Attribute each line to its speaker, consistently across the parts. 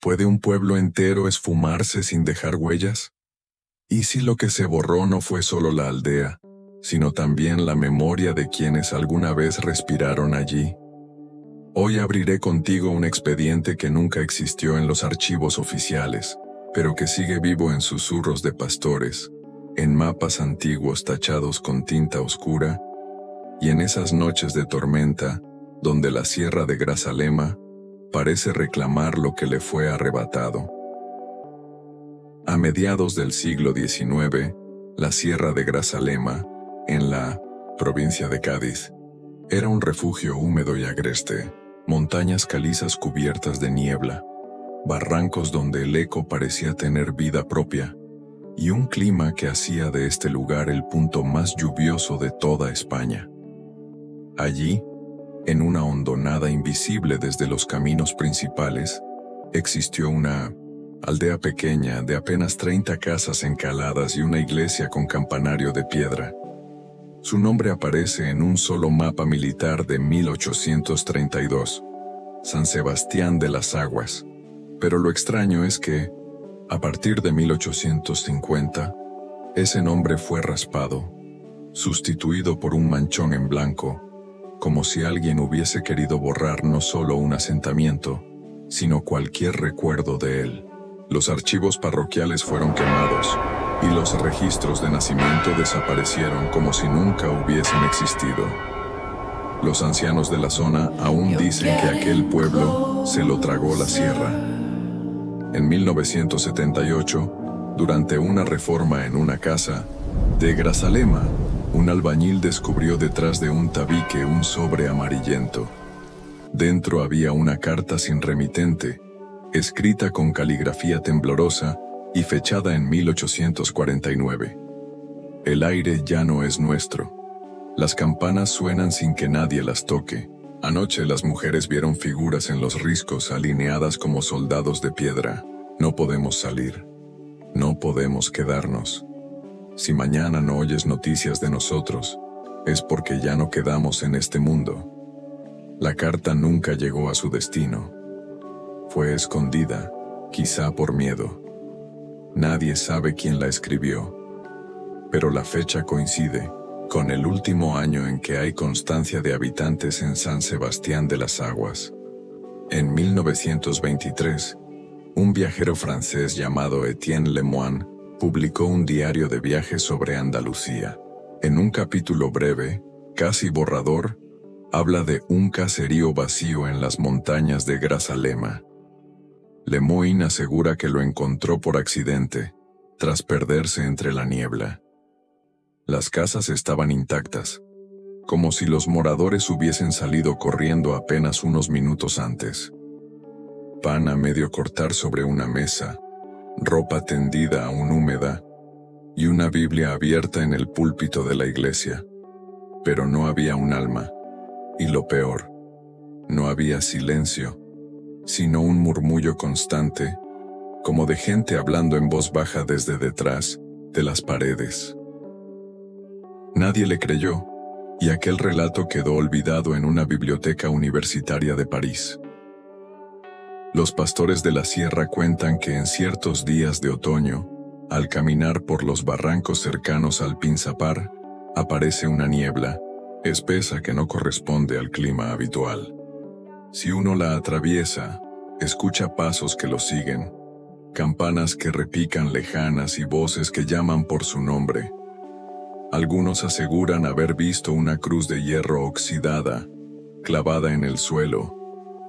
Speaker 1: ¿Puede un pueblo entero esfumarse sin dejar huellas? ¿Y si lo que se borró no fue solo la aldea, sino también la memoria de quienes alguna vez respiraron allí? Hoy abriré contigo un expediente que nunca existió en los archivos oficiales, pero que sigue vivo en susurros de pastores, en mapas antiguos tachados con tinta oscura, y en esas noches de tormenta, donde la sierra de Grazalema parece reclamar lo que le fue arrebatado. A mediados del siglo XIX, la sierra de Grazalema, en la provincia de Cádiz, era un refugio húmedo y agreste, montañas calizas cubiertas de niebla, barrancos donde el eco parecía tener vida propia, y un clima que hacía de este lugar el punto más lluvioso de toda España. Allí, en una hondonada invisible desde los caminos principales, existió una aldea pequeña de apenas 30 casas encaladas y una iglesia con campanario de piedra. Su nombre aparece en un solo mapa militar de 1832, San Sebastián de las Aguas, pero lo extraño es que, a partir de 1850, ese nombre fue raspado, sustituido por un manchón en blanco, como si alguien hubiese querido borrar no solo un asentamiento, sino cualquier recuerdo de él. Los archivos parroquiales fueron quemados, y los registros de nacimiento desaparecieron como si nunca hubiesen existido. Los ancianos de la zona aún dicen que aquel pueblo se lo tragó la sierra. En 1978, durante una reforma en una casa de Grazalema, un albañil descubrió detrás de un tabique un sobre amarillento. Dentro había una carta sin remitente, escrita con caligrafía temblorosa y fechada en 1849. El aire ya no es nuestro. Las campanas suenan sin que nadie las toque. Anoche las mujeres vieron figuras en los riscos alineadas como soldados de piedra. No podemos salir. No podemos quedarnos. Si mañana no oyes noticias de nosotros, es porque ya no quedamos en este mundo. La carta nunca llegó a su destino. Fue escondida, quizá por miedo. Nadie sabe quién la escribió, pero la fecha coincide con el último año en que hay constancia de habitantes en San Sebastián de las Aguas. En 1923, un viajero francés llamado Etienne Lemoine publicó un diario de viajes sobre Andalucía. En un capítulo breve, casi borrador, habla de un caserío vacío en las montañas de Grazalema. Lemoine asegura que lo encontró por accidente, tras perderse entre la niebla. Las casas estaban intactas, como si los moradores hubiesen salido corriendo apenas unos minutos antes. Pan a medio cortar sobre una mesa, ropa tendida aún húmeda, y una Biblia abierta en el púlpito de la iglesia. Pero no había un alma, y lo peor, no había silencio, sino un murmullo constante, como de gente hablando en voz baja desde detrás de las paredes. Nadie le creyó, y aquel relato quedó olvidado en una biblioteca universitaria de París. Los pastores de la sierra cuentan que en ciertos días de otoño, al caminar por los barrancos cercanos al Pinzapar, aparece una niebla, espesa que no corresponde al clima habitual. Si uno la atraviesa, escucha pasos que lo siguen, campanas que repican lejanas y voces que llaman por su nombre. Algunos aseguran haber visto una cruz de hierro oxidada, clavada en el suelo,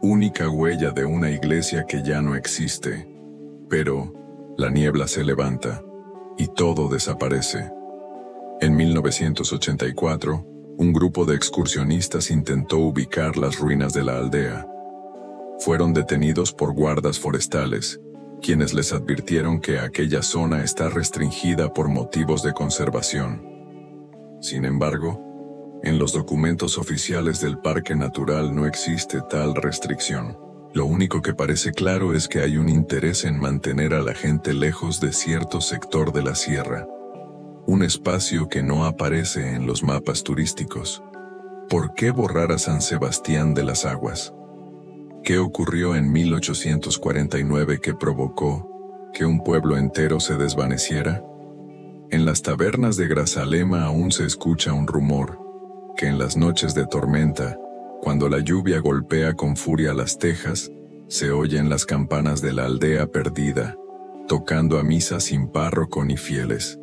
Speaker 1: única huella de una iglesia que ya no existe. Pero la niebla se levanta, y todo desaparece. En 1984, un grupo de excursionistas intentó ubicar las ruinas de la aldea. Fueron detenidos por guardas forestales, quienes les advirtieron que aquella zona está restringida por motivos de conservación. Sin embargo, en los documentos oficiales del Parque Natural no existe tal restricción. Lo único que parece claro es que hay un interés en mantener a la gente lejos de cierto sector de la sierra. Un espacio que no aparece en los mapas turísticos. ¿Por qué borrar a San Sebastián de las Aguas? ¿Qué ocurrió en 1849 que provocó que un pueblo entero se desvaneciera? En las tabernas de Grazalema aún se escucha un rumor, que en las noches de tormenta, cuando la lluvia golpea con furia las tejas, se oyen las campanas de la aldea perdida, tocando a misa sin párroco ni fieles.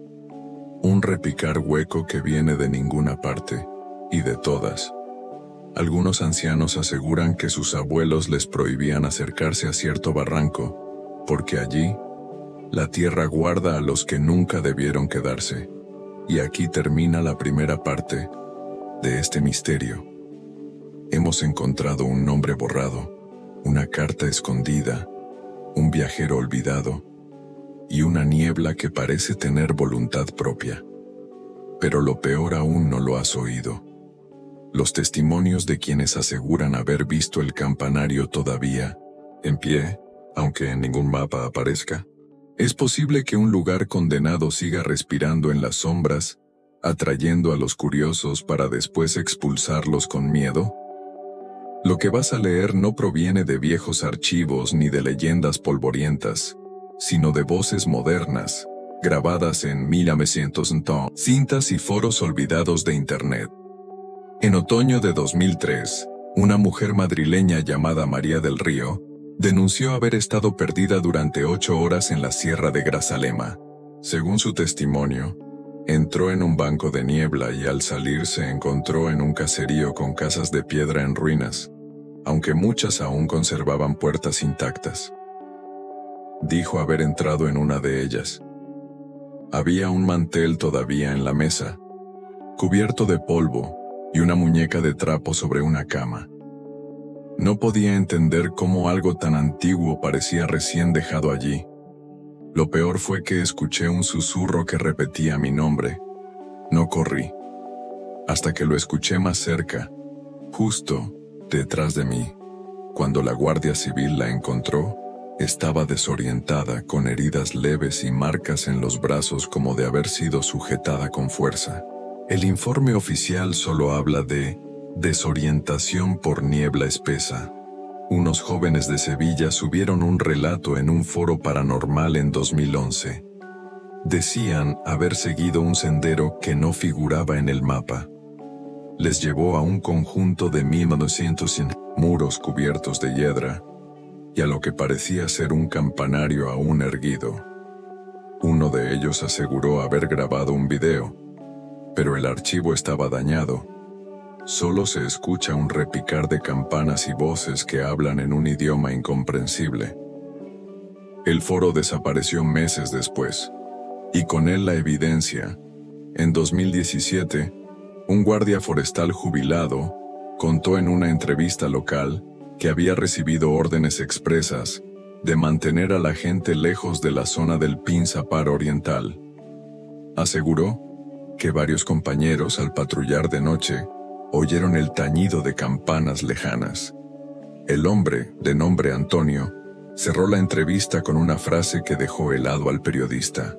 Speaker 1: Un repicar hueco que viene de ninguna parte, y de todas. Algunos ancianos aseguran que sus abuelos les prohibían acercarse a cierto barranco, porque allí, la tierra guarda a los que nunca debieron quedarse. Y aquí termina la primera parte de este misterio. Hemos encontrado un nombre borrado, una carta escondida, un viajero olvidado, y una niebla que parece tener voluntad propia. Pero lo peor aún no lo has oído. Los testimonios de quienes aseguran haber visto el campanario todavía en pie, aunque en ningún mapa aparezca. ¿Es posible que un lugar condenado siga respirando en las sombras, atrayendo a los curiosos para después expulsarlos con miedo? Lo que vas a leer no proviene de viejos archivos ni de leyendas polvorientas, sino de voces modernas, grabadas en 1900 cintas y foros olvidados de Internet. En otoño de 2003, una mujer madrileña llamada María del Río denunció haber estado perdida durante 8 horas en la sierra de Grazalema. Según su testimonio, entró en un banco de niebla y al salir se encontró en un caserío con casas de piedra en ruinas, aunque muchas aún conservaban puertas intactas. Dijo haber entrado en una de ellas. Había un mantel todavía en la mesa, cubierto de polvo, y una muñeca de trapo sobre una cama. No podía entender cómo algo tan antiguo parecía recién dejado allí. Lo peor fue que escuché un susurro que repetía mi nombre. No corrí, hasta que lo escuché más cerca, justo detrás de mí. Cuando la Guardia Civil la encontró, estaba desorientada, con heridas leves y marcas en los brazos como de haber sido sujetada con fuerza. El informe oficial solo habla de desorientación por niebla espesa. Unos jóvenes de Sevilla subieron un relato en un foro paranormal en 2011. Decían haber seguido un sendero que no figuraba en el mapa. Les llevó a un conjunto de 1900 muros cubiertos de hiedra y a lo que parecía ser un campanario aún erguido. Uno de ellos aseguró haber grabado un video, pero el archivo estaba dañado. Solo se escucha un repicar de campanas y voces que hablan en un idioma incomprensible. El foro desapareció meses después, y con él la evidencia. En 2017, un guardia forestal jubilado contó en una entrevista local que había recibido órdenes expresas de mantener a la gente lejos de la zona del Pinsapar Oriental. Aseguró que varios compañeros al patrullar de noche oyeron el tañido de campanas lejanas. El hombre, de nombre Antonio, cerró la entrevista con una frase que dejó helado al periodista.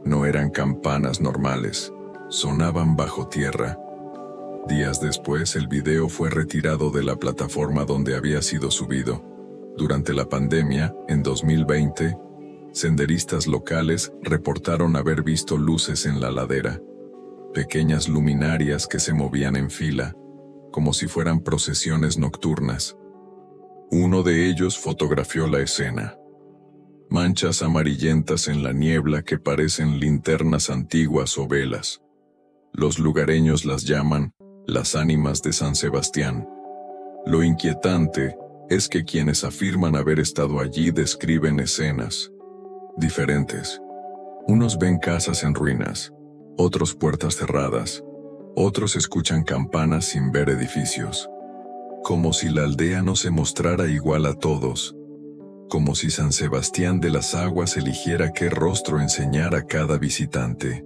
Speaker 1: No eran campanas normales, sonaban bajo tierra. Días después, el video fue retirado de la plataforma donde había sido subido. Durante la pandemia, en 2020, senderistas locales reportaron haber visto luces en la ladera. Pequeñas luminarias que se movían en fila, como si fueran procesiones nocturnas. Uno de ellos fotografió la escena. Manchas amarillentas en la niebla que parecen linternas antiguas o velas. Los lugareños las llaman las ánimas de San Sebastián. Lo inquietante es que quienes afirman haber estado allí describen escenas diferentes. Unos ven casas en ruinas, otros puertas cerradas, otros escuchan campanas sin ver edificios. Como si la aldea no se mostrara igual a todos, como si San Sebastián de las Aguas eligiera qué rostro enseñar a cada visitante.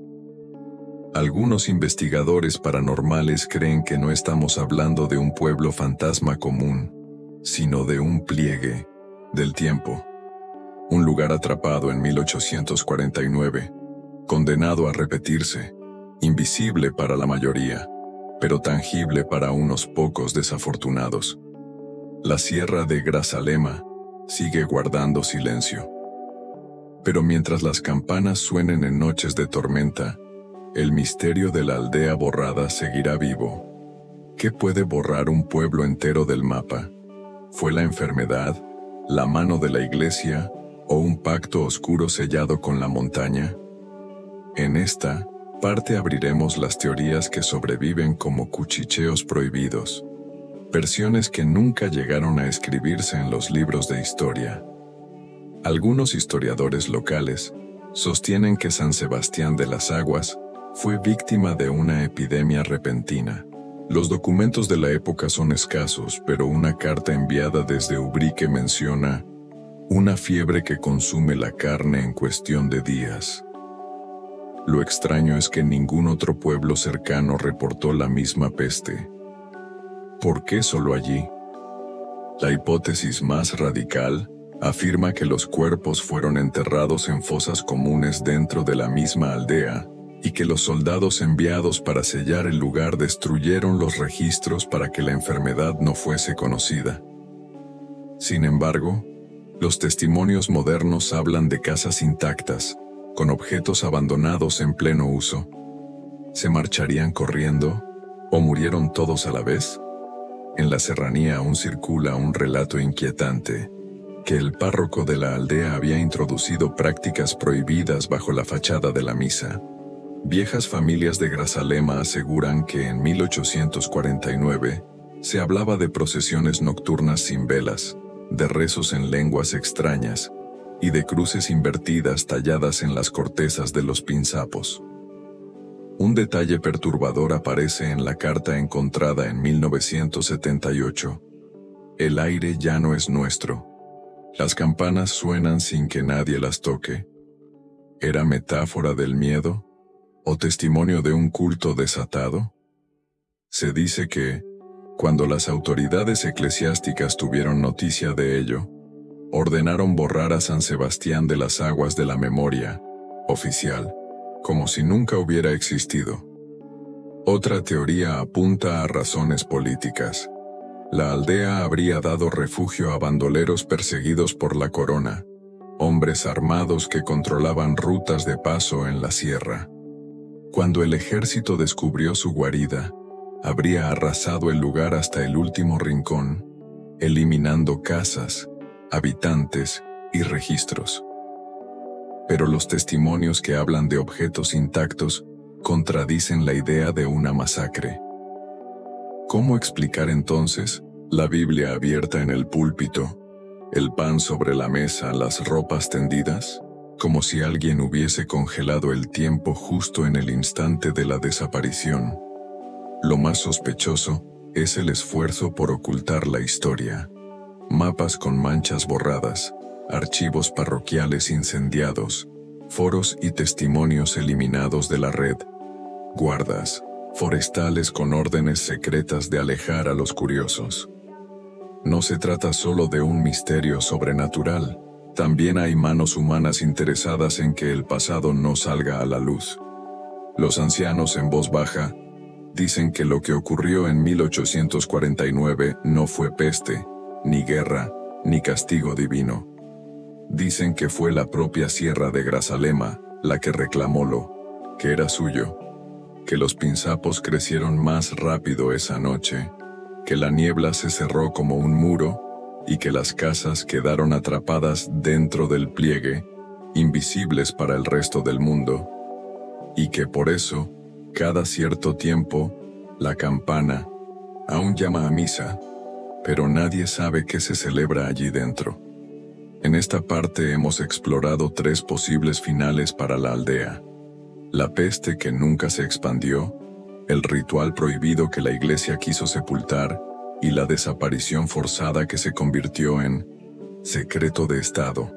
Speaker 1: Algunos investigadores paranormales creen que no estamos hablando de un pueblo fantasma común, sino de un pliegue del tiempo. Un lugar atrapado en 1849, condenado a repetirse, invisible para la mayoría, pero tangible para unos pocos desafortunados. La sierra de Grazalema sigue guardando silencio. Pero mientras las campanas suenen en noches de tormenta, el misterio de la aldea borrada seguirá vivo. ¿Qué puede borrar un pueblo entero del mapa? ¿Fue la enfermedad, la mano de la iglesia o un pacto oscuro sellado con la montaña? En esta parte abriremos las teorías que sobreviven como cuchicheos prohibidos, versiones que nunca llegaron a escribirse en los libros de historia. Algunos historiadores locales sostienen que San Sebastián de las Aguas fue víctima de una epidemia repentina. Los documentos de la época son escasos, pero una carta enviada desde Ubrique menciona una fiebre que consume la carne en cuestión de días. Lo extraño es que ningún otro pueblo cercano reportó la misma peste. ¿Por qué solo allí? La hipótesis más radical afirma que los cuerpos fueron enterrados en fosas comunes dentro de la misma aldea, y que los soldados enviados para sellar el lugar destruyeron los registros para que la enfermedad no fuese conocida. Sin embargo, los testimonios modernos hablan de casas intactas, con objetos abandonados en pleno uso. ¿Se marcharían corriendo? ¿O murieron todos a la vez? En la serranía aún circula un relato inquietante, que el párroco de la aldea había introducido prácticas prohibidas bajo la fachada de la misa. Viejas familias de Grazalema aseguran que en 1849 se hablaba de procesiones nocturnas sin velas, de rezos en lenguas extrañas y de cruces invertidas talladas en las cortezas de los pinzapos. Un detalle perturbador aparece en la carta encontrada en 1978. El aire ya no es nuestro. Las campanas suenan sin que nadie las toque. ¿Era metáfora del miedo? ¿O testimonio de un culto desatado? Se dice que, cuando las autoridades eclesiásticas tuvieron noticia de ello, ordenaron borrar a San Sebastián de las Aguas de la memoria oficial, como si nunca hubiera existido. Otra teoría apunta a razones políticas. La aldea habría dado refugio a bandoleros perseguidos por la corona, hombres armados que controlaban rutas de paso en la sierra. Cuando el ejército descubrió su guarida, habría arrasado el lugar hasta el último rincón, eliminando casas, habitantes y registros. Pero los testimonios que hablan de objetos intactos contradicen la idea de una masacre. ¿Cómo explicar entonces la Biblia abierta en el púlpito, el pan sobre la mesa, las ropas tendidas? Como si alguien hubiese congelado el tiempo justo en el instante de la desaparición. Lo más sospechoso es el esfuerzo por ocultar la historia. Mapas con manchas borradas, archivos parroquiales incendiados, foros y testimonios eliminados de la red, guardas forestales con órdenes secretas de alejar a los curiosos. No se trata solo de un misterio sobrenatural. También hay manos humanas interesadas en que el pasado no salga a la luz. Los ancianos en voz baja dicen que lo que ocurrió en 1849 no fue peste, ni guerra, ni castigo divino. Dicen que fue la propia sierra de Grazalema la que reclamó lo que era suyo, que los pinzapos crecieron más rápido esa noche, que la niebla se cerró como un muro y que las casas quedaron atrapadas dentro del pliegue, invisibles para el resto del mundo, y que por eso, cada cierto tiempo, la campana aún llama a misa, pero nadie sabe qué se celebra allí dentro. En esta parte hemos explorado 3 posibles finales para la aldea: la peste que nunca se expandió, el ritual prohibido que la iglesia quiso sepultar, y la desaparición forzada que se convirtió en secreto de Estado.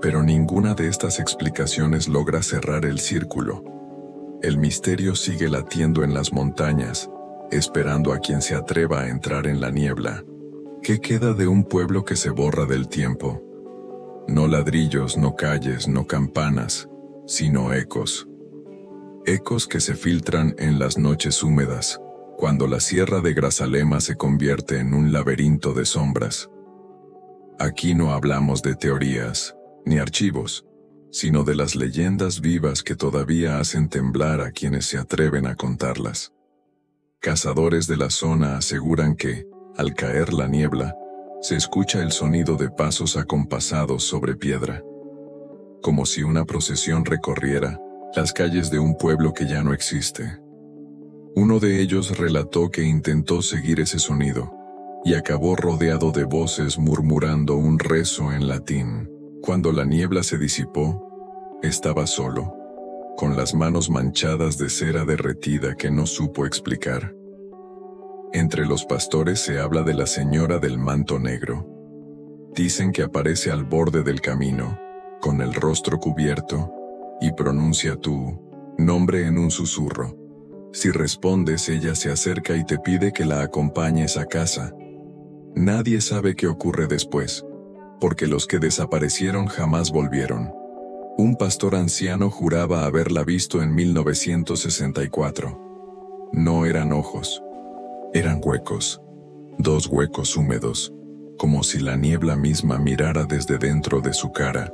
Speaker 1: Pero ninguna de estas explicaciones logra cerrar el círculo. El misterio sigue latiendo en las montañas, esperando a quien se atreva a entrar en la niebla. ¿Qué queda de un pueblo que se borra del tiempo? No ladrillos, no calles, no campanas, sino ecos. Ecos que se filtran en las noches húmedas, cuando la sierra de Grazalema se convierte en un laberinto de sombras. Aquí no hablamos de teorías, ni archivos, sino de las leyendas vivas que todavía hacen temblar a quienes se atreven a contarlas. Cazadores de la zona aseguran que, al caer la niebla, se escucha el sonido de pasos acompasados sobre piedra, como si una procesión recorriera las calles de un pueblo que ya no existe. Uno de ellos relató que intentó seguir ese sonido, y acabó rodeado de voces murmurando un rezo en latín. Cuando la niebla se disipó, estaba solo, con las manos manchadas de cera derretida que no supo explicar. Entre los pastores se habla de la señora del manto negro. Dicen que aparece al borde del camino, con el rostro cubierto, y pronuncia tu nombre en un susurro. Si respondes, ella se acerca y te pide que la acompañes a casa. Nadie sabe qué ocurre después, porque los que desaparecieron jamás volvieron. Un pastor anciano juraba haberla visto en 1964. No eran ojos. Eran huecos. 2 huecos húmedos, como si la niebla misma mirara desde dentro de su cara.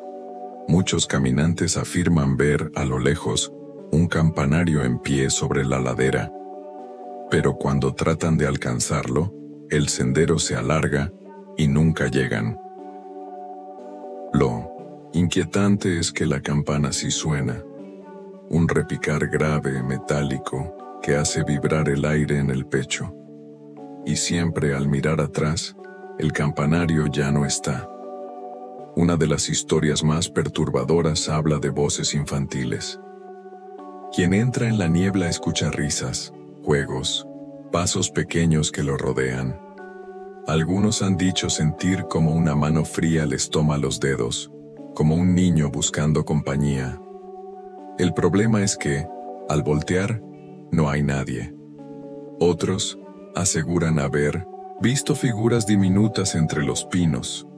Speaker 1: Muchos caminantes afirman ver, a lo lejos, un campanario en pie sobre la ladera. Pero cuando tratan de alcanzarlo, el sendero se alarga y nunca llegan. Lo inquietante es que la campana sí suena. Un repicar grave, metálico, que hace vibrar el aire en el pecho. Y siempre al mirar atrás, el campanario ya no está. Una de las historias más perturbadoras habla de voces infantiles. Quien entra en la niebla escucha risas, juegos, pasos pequeños que lo rodean. Algunos han dicho sentir como una mano fría les toma los dedos, como un niño buscando compañía. El problema es que, al voltear, no hay nadie. Otros aseguran haber visto figuras diminutas entre los pinos,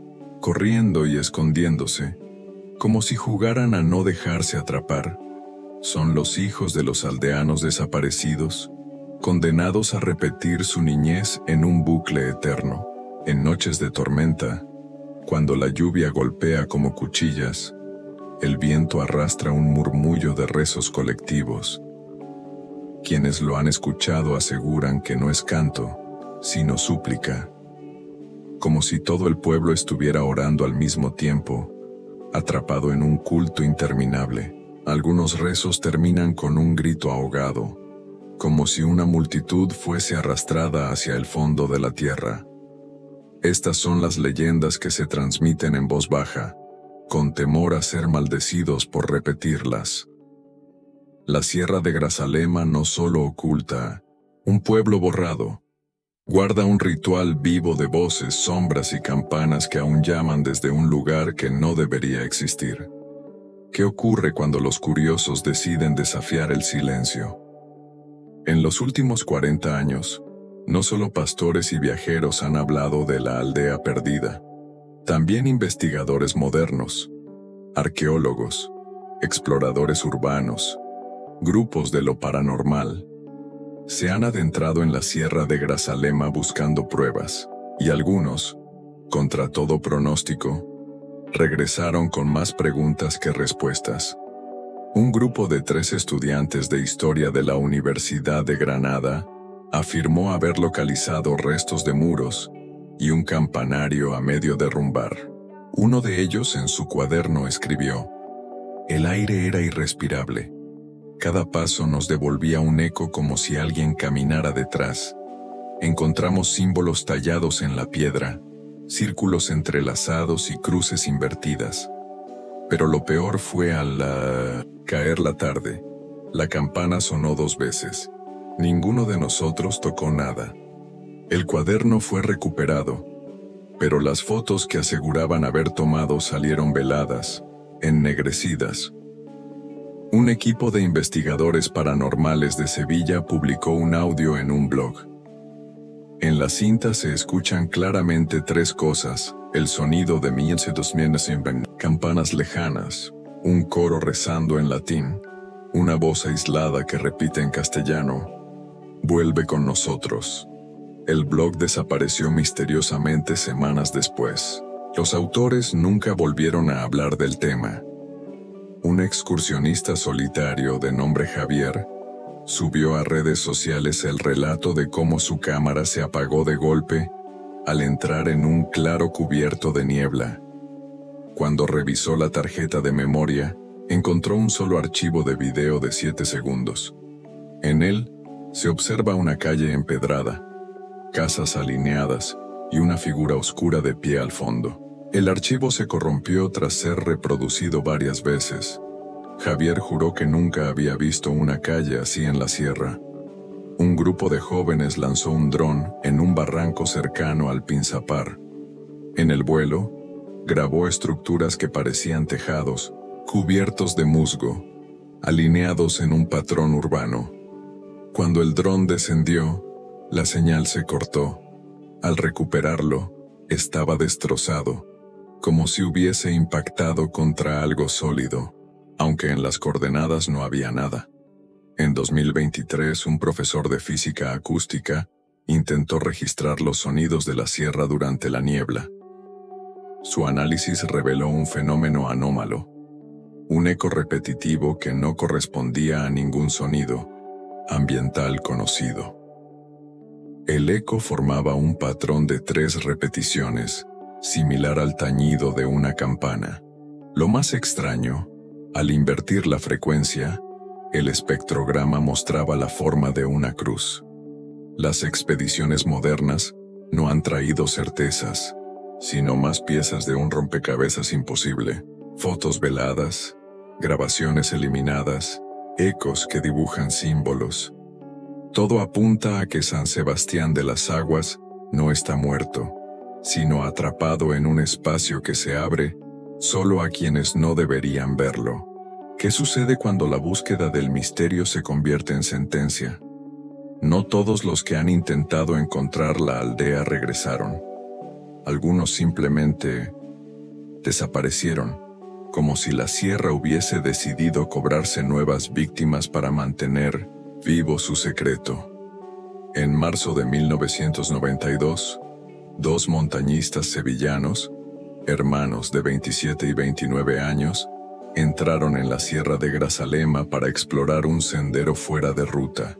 Speaker 1: corriendo y escondiéndose, como si jugaran a no dejarse atrapar. Son los hijos de los aldeanos desaparecidos, condenados a repetir su niñez en un bucle eterno. En noches de tormenta, cuando la lluvia golpea como cuchillas, el viento arrastra un murmullo de rezos colectivos. Quienes lo han escuchado aseguran que no es canto, sino súplica, como si todo el pueblo estuviera orando al mismo tiempo, atrapado en un culto interminable. Algunos rezos terminan con un grito ahogado, como si una multitud fuese arrastrada hacia el fondo de la tierra. Estas son las leyendas que se transmiten en voz baja, con temor a ser maldecidos por repetirlas. La sierra de Grazalema no solo oculta un pueblo borrado, guarda un ritual vivo de voces, sombras y campanas que aún llaman desde un lugar que no debería existir. ¿Qué ocurre cuando los curiosos deciden desafiar el silencio? En los últimos 40 años, no solo pastores y viajeros han hablado de la aldea perdida, también investigadores modernos, arqueólogos, exploradores urbanos, grupos de lo paranormal, se han adentrado en la sierra de Grazalema buscando pruebas, y algunos, contra todo pronóstico, regresaron con más preguntas que respuestas. Un grupo de 3 estudiantes de historia de la Universidad de Granada afirmó haber localizado restos de muros y un campanario a medio derrumbar. Uno de ellos en su cuaderno escribió: "El aire era irrespirable. Cada paso nos devolvía un eco como si alguien caminara detrás. Encontramos símbolos tallados en la piedra, círculos entrelazados y cruces invertidas. Pero lo peor fue al caer la tarde. La campana sonó 2 veces. Ninguno de nosotros tocó nada. El cuaderno fue recuperado, pero las fotos que aseguraban haber tomado salieron veladas, ennegrecidas. Un equipo de investigadores paranormales de Sevilla publicó un audio en un blog. En la cinta se escuchan claramente 3 cosas: el sonido de miles de campanas lejanas, un coro rezando en latín, una voz aislada que repite en castellano: Vuelve con nosotros. El blog desapareció misteriosamente semanas después. Los autores nunca volvieron a hablar del tema. Un excursionista solitario de nombre Javier subió a redes sociales el relato de cómo su cámara se apagó de golpe al entrar en un claro cubierto de niebla. Cuando revisó la tarjeta de memoria, encontró un solo archivo de video de 7 segundos. En él se observa una calle empedrada, casas alineadas y una figura oscura de pie al fondo. El archivo se corrompió tras ser reproducido varias veces. Javier juró que nunca había visto una calle así en la sierra. Un grupo de jóvenes lanzó un dron en un barranco cercano al Pinzapar. En el vuelo, grabó estructuras que parecían tejados, cubiertos de musgo, alineados en un patrón urbano. Cuando el dron descendió, la señal se cortó. Al recuperarlo, estaba destrozado, como si hubiese impactado contra algo sólido, aunque en las coordenadas no había nada. En 2023, un profesor de física acústica intentó registrar los sonidos de la sierra durante la niebla. Su análisis reveló un fenómeno anómalo, un eco repetitivo que no correspondía a ningún sonido ambiental conocido. El eco formaba un patrón de 3 repeticiones, similar al tañido de una campana. Lo más extraño, al invertir la frecuencia, el espectrograma mostraba la forma de una cruz. Las expediciones modernas no han traído certezas, sino más piezas de un rompecabezas imposible, fotos veladas, grabaciones eliminadas, ecos que dibujan símbolos. Todo apunta a que San Sebastián de las Aguas no está muerto, sino atrapado en un espacio que se abre solo a quienes no deberían verlo. ¿Qué sucede cuando la búsqueda del misterio se convierte en sentencia? No todos los que han intentado encontrar la aldea regresaron. Algunos simplemente desaparecieron, como si la sierra hubiese decidido cobrarse nuevas víctimas para mantener vivo su secreto. En marzo de 1992, 2 montañistas sevillanos, hermanos de 27 y 29 años, entraron en la sierra de Grazalema para explorar un sendero fuera de ruta.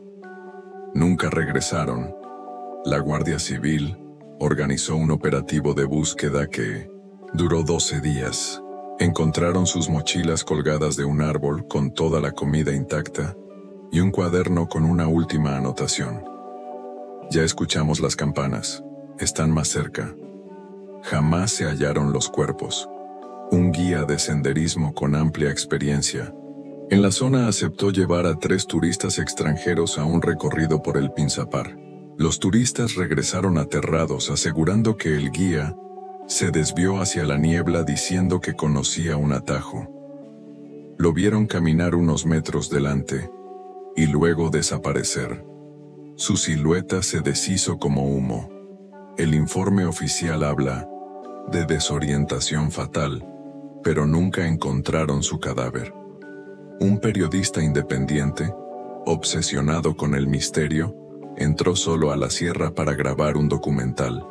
Speaker 1: Nunca regresaron. La Guardia Civil organizó un operativo de búsqueda que duró 12 días. Encontraron sus mochilas colgadas de un árbol con toda la comida intacta y un cuaderno con una última anotación. Ya escuchamos las campanas. Están más cerca. Jamás se hallaron los cuerpos. Un guía de senderismo con amplia experiencia en la zona aceptó llevar a 3 turistas extranjeros a un recorrido por el Pinzapar. Los turistas regresaron aterrados, asegurando que el guía se desvió hacia la niebla diciendo que conocía un atajo. Lo vieron caminar unos metros delante y luego desaparecer. Su silueta se deshizo como humo. El informe oficial habla de desorientación fatal, pero nunca encontraron su cadáver. Un periodista independiente, obsesionado con el misterio, entró solo a la sierra para grabar un documental.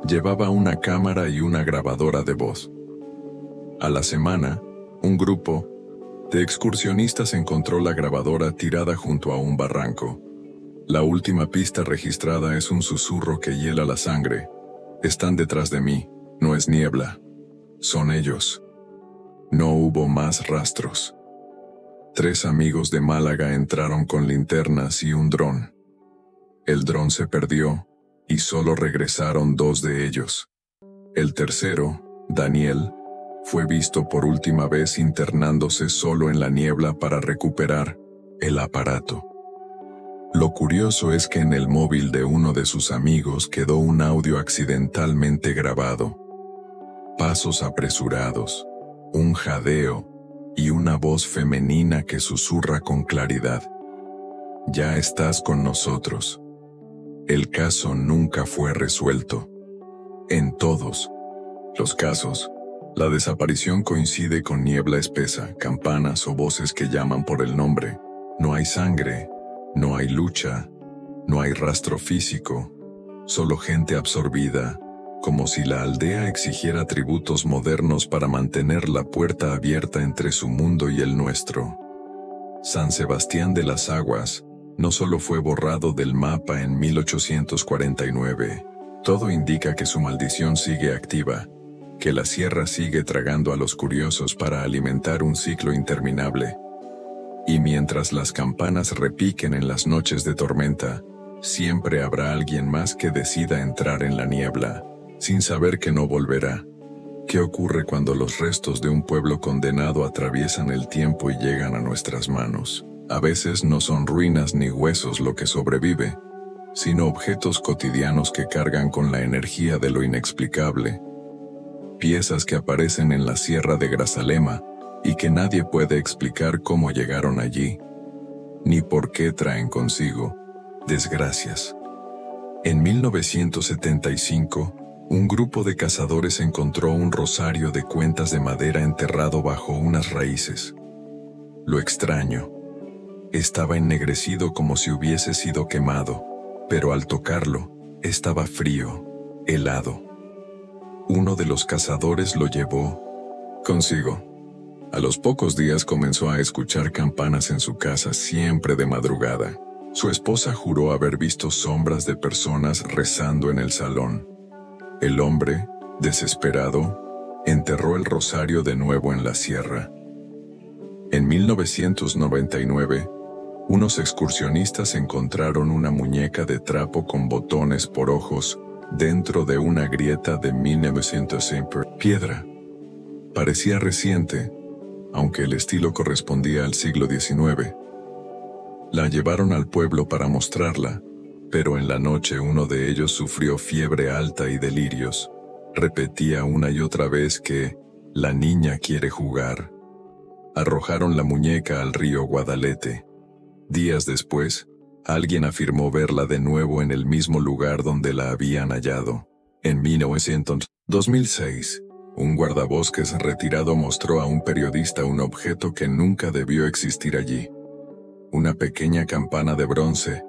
Speaker 1: Llevaba una cámara y una grabadora de voz. A la semana, un grupo de excursionistas encontró la grabadora tirada junto a un barranco. La última pista registrada es un susurro que hiela la sangre. Están detrás de mí, no es niebla. Son ellos. No hubo más rastros. 3 amigos de Málaga entraron con linternas y un dron. El dron se perdió y solo regresaron 2 de ellos. El tercero, Daniel, fue visto por última vez internándose solo en la niebla para recuperar el aparato. Lo curioso es que en el móvil de uno de sus amigos quedó un audio accidentalmente grabado. Pasos apresurados, un jadeo y una voz femenina que susurra con claridad. Ya estás con nosotros. El caso nunca fue resuelto. En todos los casos, la desaparición coincide con niebla espesa, campanas o voces que llaman por el nombre. No hay sangre, no hay lucha, No hay rastro físico, solo gente absorbida, como si la aldea exigiera tributos modernos para mantener la puerta abierta entre su mundo y el nuestro. San Sebastián de las Aguas no solo fue borrado del mapa en 1849, todo indica que su maldición sigue activa, que la sierra sigue tragando a los curiosos para alimentar un ciclo interminable. Y mientras las campanas repiquen en las noches de tormenta, siempre habrá alguien más que decida entrar en la niebla, sin saber que no volverá. ¿Qué ocurre cuando los restos de un pueblo condenado atraviesan el tiempo y llegan a nuestras manos? A veces no son ruinas ni huesos lo que sobrevive, sino objetos cotidianos que cargan con la energía de lo inexplicable. Piezas que aparecen en la sierra de Grazalema y que nadie puede explicar cómo llegaron allí, ni por qué traen consigo desgracias. En 1975, un grupo de cazadores encontró un rosario de cuentas de madera enterrado bajo unas raíces. Lo extraño, estaba ennegrecido como si hubiese sido quemado, pero al tocarlo, estaba frío, helado. Uno de los cazadores lo llevó consigo. A los pocos días comenzó a escuchar campanas en su casa siempre de madrugada. Su esposa juró haber visto sombras de personas rezando en el salón. El hombre, desesperado, enterró el rosario de nuevo en la sierra. En 1999, unos excursionistas encontraron una muñeca de trapo con botones por ojos dentro de una grieta de 1900 piedra. Parecía reciente, aunque el estilo correspondía al siglo XIX. La llevaron al pueblo para mostrarla, pero en la noche uno de ellos sufrió fiebre alta y delirios. Repetía una y otra vez que la niña quiere jugar. Arrojaron la muñeca al río Guadalete. Días después, alguien afirmó verla de nuevo en el mismo lugar donde la habían hallado. En 2006, un guardabosques retirado mostró a un periodista un objeto que nunca debió existir allí. Una pequeña campana de bronce,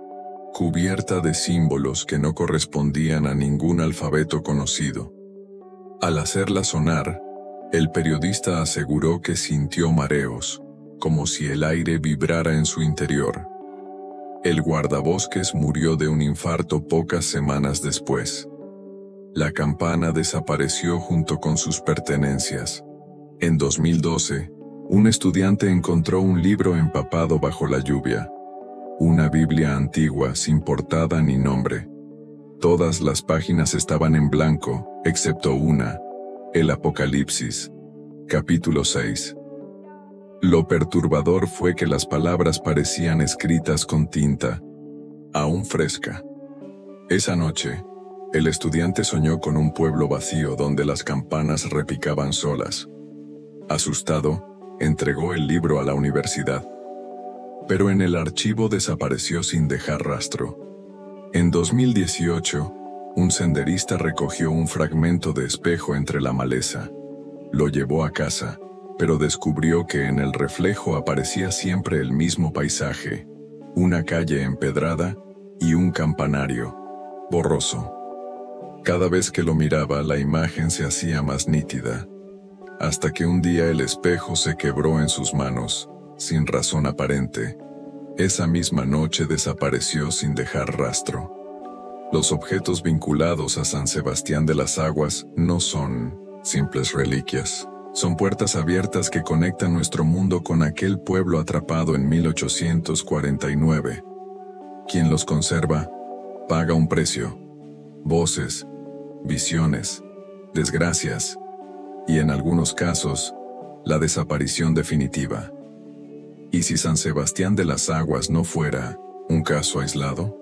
Speaker 1: cubierta de símbolos que no correspondían a ningún alfabeto conocido. Al hacerla sonar, el periodista aseguró que sintió mareos, como si el aire vibrara en su interior. El guardabosques murió de un infarto pocas semanas después. La campana desapareció junto con sus pertenencias. En 2012, un estudiante encontró un libro empapado bajo la lluvia. Una Biblia antigua sin portada ni nombre. Todas las páginas estaban en blanco, excepto una, el Apocalipsis, capítulo 6. Lo perturbador fue que las palabras parecían escritas con tinta, aún fresca. Esa noche, el estudiante soñó con un pueblo vacío donde las campanas repicaban solas. Asustado, entregó el libro a la universidad. Pero en el archivo desapareció sin dejar rastro. En 2018, un senderista recogió un fragmento de espejo entre la maleza. Lo llevó a casa, pero descubrió que en el reflejo aparecía siempre el mismo paisaje, una calle empedrada y un campanario, borroso. Cada vez que lo miraba, la imagen se hacía más nítida, hasta que un día el espejo se quebró en sus manos, sin razón aparente. Esa misma noche desapareció sin dejar rastro. Los objetos vinculados a San Sebastián de las Aguas no son simples reliquias. Son puertas abiertas que conectan nuestro mundo con aquel pueblo atrapado en 1849. Quien los conserva, paga un precio. Voces, visiones, desgracias, y en algunos casos, la desaparición definitiva. ¿Y si San Sebastián de las Aguas no fuera un caso aislado?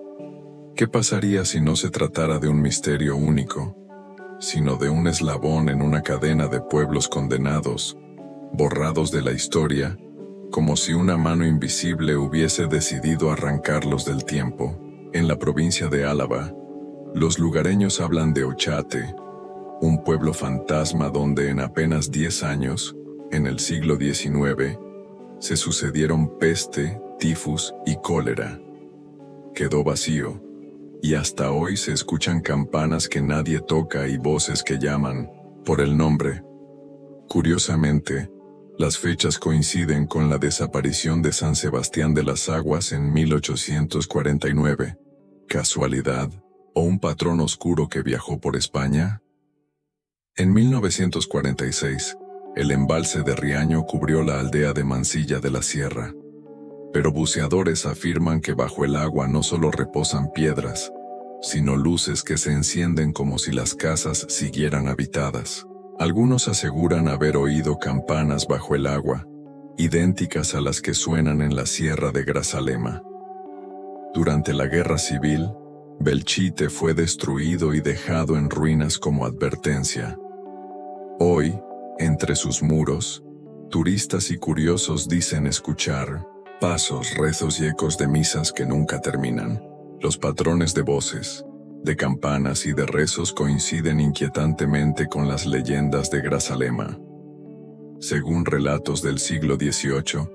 Speaker 1: ¿Qué pasaría si no se tratara de un misterio único, sino de un eslabón en una cadena de pueblos condenados, borrados de la historia, como si una mano invisible hubiese decidido arrancarlos del tiempo? En la provincia de Álava, los lugareños hablan de Ochate, un pueblo fantasma donde en apenas 10 años, en el siglo XIX, se sucedieron peste, tifus y cólera. Quedó vacío, y hasta hoy se escuchan campanas que nadie toca y voces que llaman por el nombre. Curiosamente, las fechas coinciden con la desaparición de San Sebastián de las Aguas en 1849. ¿Casualidad o un patrón oscuro que viajó por España? En 1946, el embalse de Riaño cubrió la aldea de Mansilla de la Sierra. Pero buceadores afirman que bajo el agua no solo reposan piedras, sino luces que se encienden como si las casas siguieran habitadas. Algunos aseguran haber oído campanas bajo el agua, idénticas a las que suenan en la sierra de Grazalema. Durante la Guerra Civil, Belchite fue destruido y dejado en ruinas como advertencia. Hoy, entre sus muros, turistas y curiosos dicen escuchar pasos, rezos y ecos de misas que nunca terminan. Los patrones de voces, de campanas y de rezos coinciden inquietantemente con las leyendas de Grazalema. Según relatos del siglo XVIII,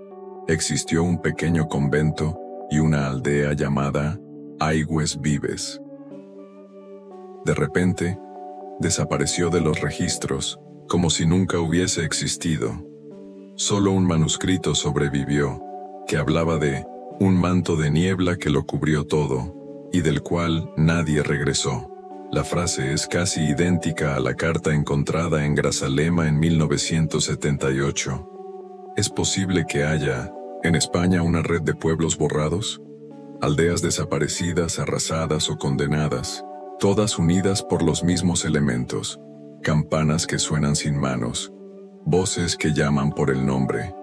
Speaker 1: existió un pequeño convento y una aldea llamada Aigües Vives. De repente, desapareció de los registros, como si nunca hubiese existido. Solo un manuscrito sobrevivió, que hablaba de un manto de niebla que lo cubrió todo, y del cual nadie regresó. La frase es casi idéntica a la carta encontrada en Grazalema en 1978. ¿Es posible que haya, en España, una red de pueblos borrados? Aldeas desaparecidas, arrasadas o condenadas, todas unidas por los mismos elementos. Campanas que suenan sin manos, voces que llaman por el nombre,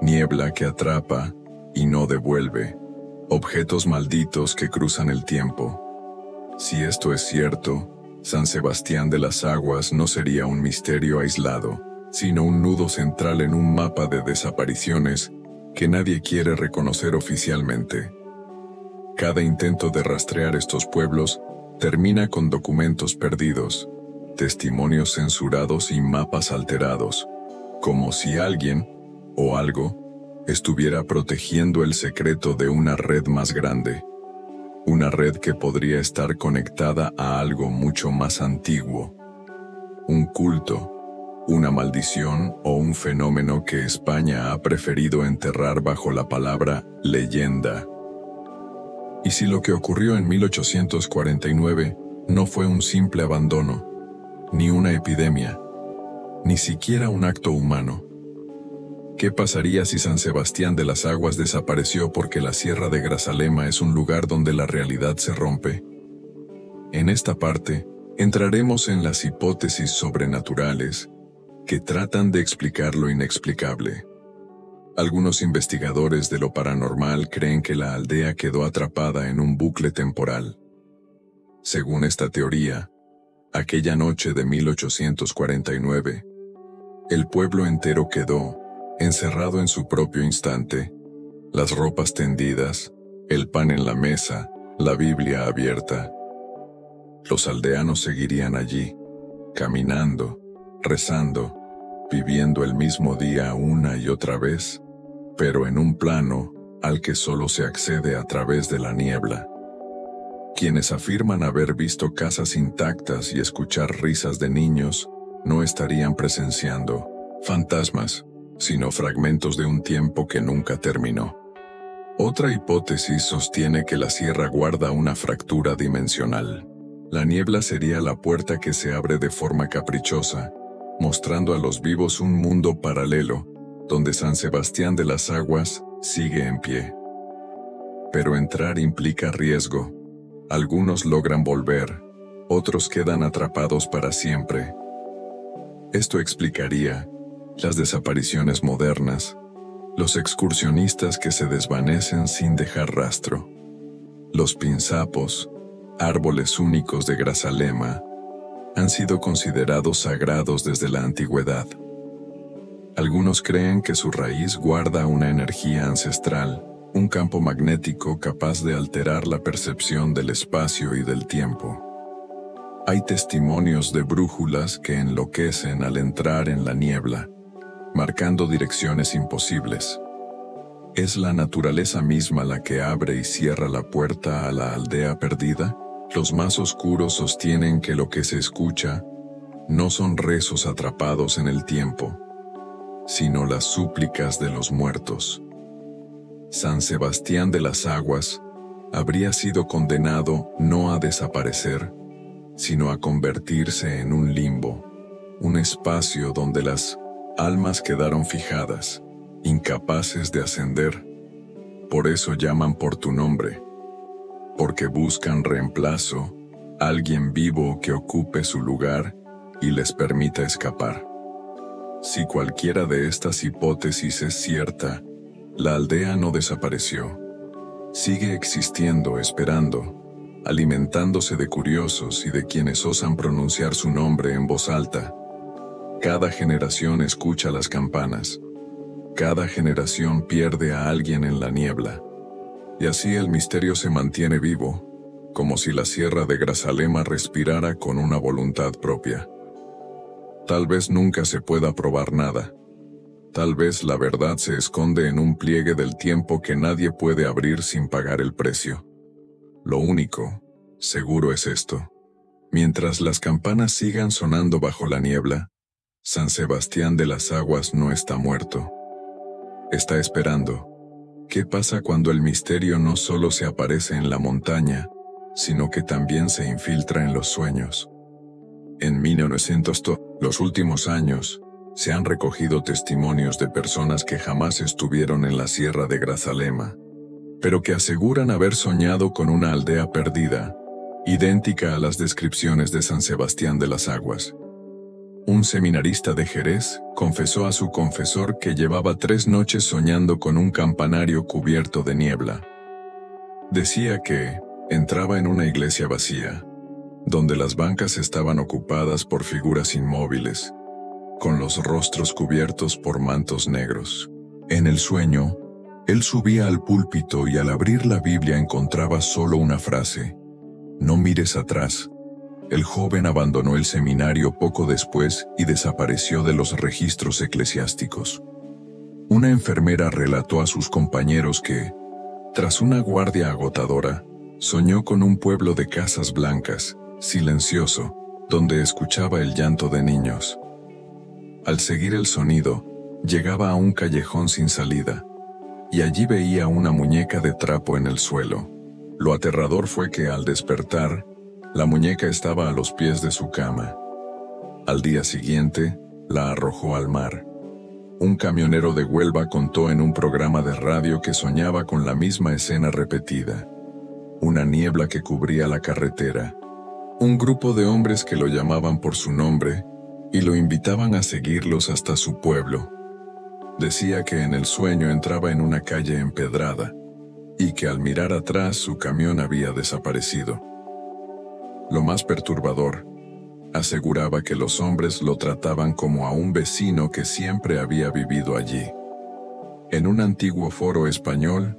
Speaker 1: niebla que atrapa y no devuelve, objetos malditos que cruzan el tiempo. Si esto es cierto, San Sebastián de las Aguas no sería un misterio aislado, sino un nudo central en un mapa de desapariciones que nadie quiere reconocer oficialmente. Cada intento de rastrear estos pueblos termina con documentos perdidos, testimonios censurados y mapas alterados, como si alguien, o algo, estuviera protegiendo el secreto de una red más grande. Una red que podría estar conectada a algo mucho más antiguo. Un culto, una maldición o un fenómeno que España ha preferido enterrar bajo la palabra leyenda. ¿Y si lo que ocurrió en 1849 no fue un simple abandono, ni una epidemia, ni siquiera un acto humano? ¿Qué pasaría si San Sebastián de las Aguas desapareció porque la Sierra de Grazalema es un lugar donde la realidad se rompe? En esta parte, entraremos en las hipótesis sobrenaturales que tratan de explicar lo inexplicable. Algunos investigadores de lo paranormal creen que la aldea quedó atrapada en un bucle temporal. Según esta teoría, aquella noche de 1849, el pueblo entero quedó encerrado en su propio instante, las ropas tendidas, el pan en la mesa, la Biblia abierta. Los aldeanos seguirían allí, caminando, rezando, viviendo el mismo día una y otra vez, pero en un plano al que solo se accede a través de la niebla. Quienes afirman haber visto casas intactas y escuchar risas de niños no estarían presenciando fantasmas, sino fragmentos de un tiempo que nunca terminó. Otra hipótesis sostiene que la sierra guarda una fractura dimensional. La niebla sería la puerta que se abre de forma caprichosa, mostrando a los vivos un mundo paralelo, donde San Sebastián de las Aguas sigue en pie. Pero entrar implica riesgo. Algunos logran volver, otros quedan atrapados para siempre. Esto explicaría las desapariciones modernas, los excursionistas que se desvanecen sin dejar rastro, los pinzapos, árboles únicos de Grazalema, han sido considerados sagrados desde la antigüedad. Algunos creen que su raíz guarda una energía ancestral, un campo magnético capaz de alterar la percepción del espacio y del tiempo. Hay testimonios de brújulas que enloquecen al entrar en la niebla, marcando direcciones imposibles. ¿Es la naturaleza misma la que abre y cierra la puerta a la aldea perdida? Los más oscuros sostienen que lo que se escucha no son rezos atrapados en el tiempo, sino las súplicas de los muertos. San Sebastián de las Aguas habría sido condenado no a desaparecer, sino a convertirse en un limbo, un espacio donde las almas quedaron fijadas, incapaces de ascender. Por eso llaman por tu nombre, porque buscan reemplazo, alguien vivo que ocupe su lugar y les permita escapar. Si cualquiera de estas hipótesis es cierta, la aldea no desapareció. Sigue existiendo, esperando, alimentándose de curiosos y de quienes osan pronunciar su nombre en voz alta. Cada generación escucha las campanas. Cada generación pierde a alguien en la niebla. Y así el misterio se mantiene vivo, como si la sierra de Grazalema respirara con una voluntad propia. Tal vez nunca se pueda probar nada. Tal vez la verdad se esconde en un pliegue del tiempo que nadie puede abrir sin pagar el precio. Lo único seguro es esto: mientras las campanas sigan sonando bajo la niebla, San Sebastián de las Aguas no está muerto. Está esperando. ¿Qué pasa cuando el misterio no solo se aparece en la montaña, sino que también se infiltra en los sueños? En 1900, los últimos años, se han recogido testimonios de personas que jamás estuvieron en la sierra de Grazalema, pero que aseguran haber soñado con una aldea perdida, idéntica a las descripciones de San Sebastián de las Aguas. Un seminarista de Jerez confesó a su confesor que llevaba 3 noches soñando con un campanario cubierto de niebla. Decía que entraba en una iglesia vacía, donde las bancas estaban ocupadas por figuras inmóviles, con los rostros cubiertos por mantos negros. En el sueño, él subía al púlpito y al abrir la Biblia encontraba solo una frase: no mires atrás. El joven abandonó el seminario poco después y desapareció de los registros eclesiásticos. Una enfermera relató a sus compañeros que, tras una guardia agotadora, soñó con un pueblo de casas blancas, silencioso, donde escuchaba el llanto de niños. Al seguir el sonido, llegaba a un callejón sin salida, y allí veía una muñeca de trapo en el suelo. Lo aterrador fue que al despertar, la muñeca estaba a los pies de su cama. Al día siguiente, la arrojó al mar. Un camionero de Huelva contó en un programa de radio que soñaba con la misma escena repetida. Una niebla que cubría la carretera. Un grupo de hombres que lo llamaban por su nombre y lo invitaban a seguirlos hasta su pueblo. Decía que en el sueño entraba en una calle empedrada y que al mirar atrás su camión había desaparecido. Lo más perturbador, aseguraba que los hombres lo trataban como a un vecino que siempre había vivido allí. En un antiguo foro español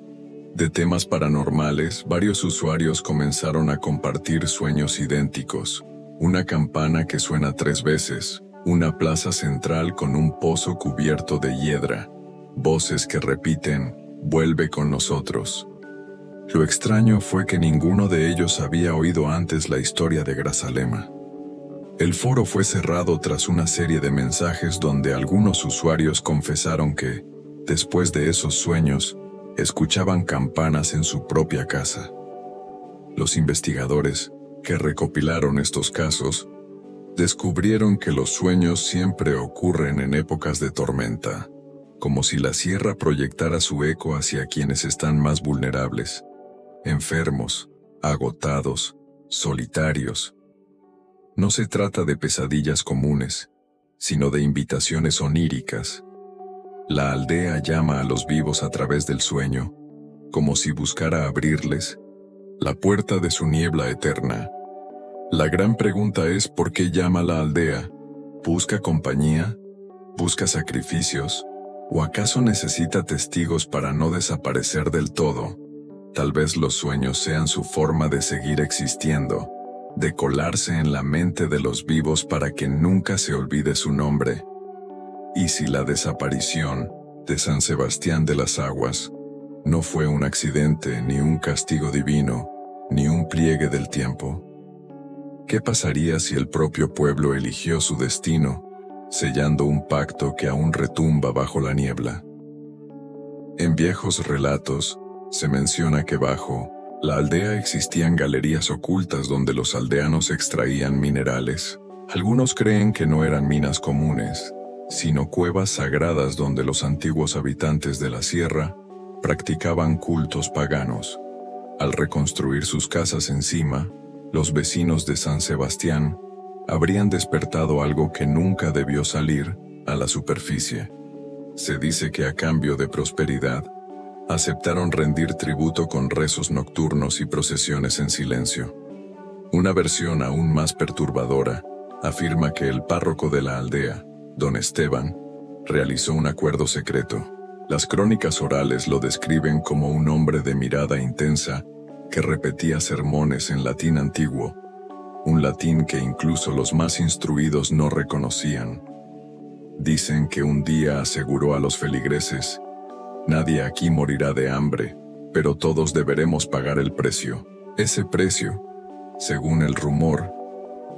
Speaker 1: de temas paranormales, varios usuarios comenzaron a compartir sueños idénticos: una campana que suena 3 veces, una plaza central con un pozo cubierto de hiedra, voces que repiten: vuelve con nosotros. Lo extraño fue que ninguno de ellos había oído antes la historia de Grazalema. El foro fue cerrado tras una serie de mensajes donde algunos usuarios confesaron que, después de esos sueños, escuchaban campanas en su propia casa. Los investigadores, que recopilaron estos casos, descubrieron que los sueños siempre ocurren en épocas de tormenta, como si la sierra proyectara su eco hacia quienes están más vulnerables, enfermos, agotados, solitarios. No se trata de pesadillas comunes, sino de invitaciones oníricas. La aldea llama a los vivos a través del sueño, como si buscara abrirles la puerta de su niebla eterna. La gran pregunta es: ¿por qué llama a la aldea? ¿Busca compañía? ¿Busca sacrificios? ¿O acaso necesita testigos para no desaparecer del todo? Tal vez los sueños sean su forma de seguir existiendo, de colarse en la mente de los vivos para que nunca se olvide su nombre. ¿Y si la desaparición de San Sebastián de las Aguas no fue un accidente ni un castigo divino, ni un pliegue del tiempo. ¿Qué pasaría si el propio pueblo eligió su destino, sellando un pacto que aún retumba bajo la niebla? En viejos relatos, se menciona que bajo la aldea existían galerías ocultas donde los aldeanos extraían minerales. Algunos creen que no eran minas comunes, sino cuevas sagradas donde los antiguos habitantes de la sierra practicaban cultos paganos. Al reconstruir sus casas encima, los vecinos de San Sebastián habrían despertado algo que nunca debió salir a la superficie. Se dice que a cambio de prosperidad, aceptaron rendir tributo con rezos nocturnos y procesiones en silencio. Una versión aún más perturbadora afirma que el párroco de la aldea, don Esteban, realizó un acuerdo secreto. Las crónicas orales lo describen como un hombre de mirada intensa que repetía sermones en latín antiguo, un latín que incluso los más instruidos no reconocían. Dicen que un día aseguró a los feligreses: «Nadie aquí morirá de hambre, pero todos deberemos pagar el precio». Ese precio, según el rumor,